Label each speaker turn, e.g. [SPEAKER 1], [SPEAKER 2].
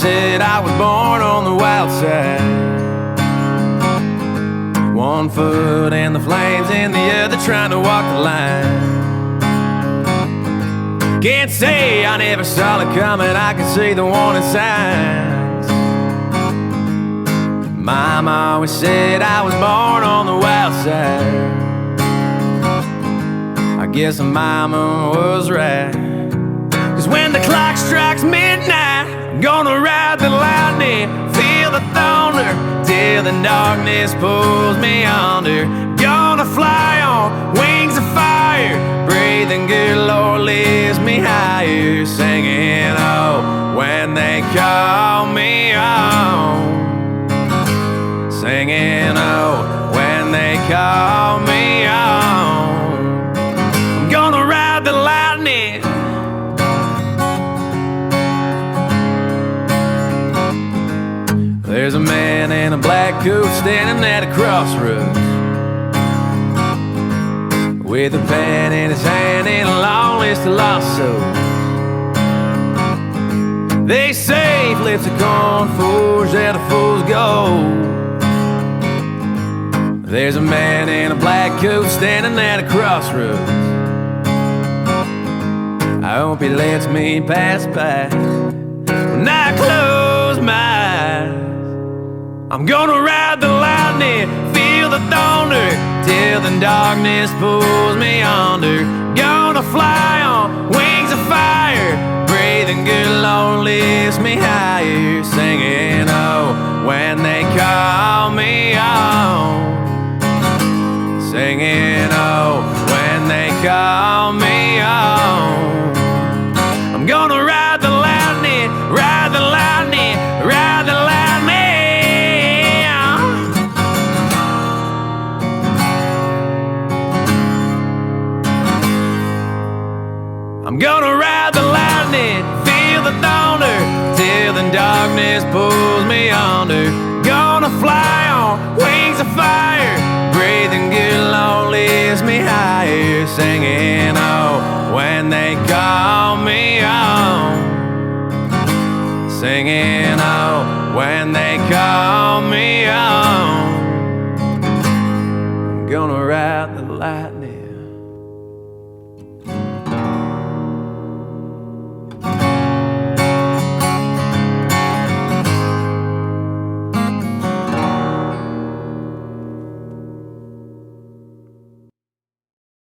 [SPEAKER 1] said I was born on the wild side. One foot in the flames and the other trying to walk the line. Can't say I never saw it coming, I can see the warning signs. Mama always said I was born on the wild side. I guess Mama was right. 'Cause when the clock strikes midnight, I'm gonna ride the lightning, feel the thunder, till the darkness pulls me under. Gonna fly on wings of fire, breathing good, Lord lifts me higher. Singing, oh, when they call me home. Singing, oh, when they call me home. I'm gonna ride the lightning. There's a man in a black coat standing at a crossroads, with a pen in his hand and a long list of lost souls. They say flips a coin, forge out a fool's gold. There's a man in a black coat standing at a crossroads. I hope he lets me pass by when I close my eyes. I'm gonna ride the lightning, feel the thunder, till the darkness pulls me under. Gonna fly on wings of fire, breathing good, Lord lifts me higher. Singing, oh, when they call me home. Singing, oh, when they call me home. I'm gonna ride the lightning, ride the lightning, ride the lightning. I'm gonna ride the lightning, feel the thunder, till the darkness pulls me under. Gonna fly on wings of fire, breathing good, Lord lifts me higher. Singing, oh, when they call me home. Singing, oh, when they call me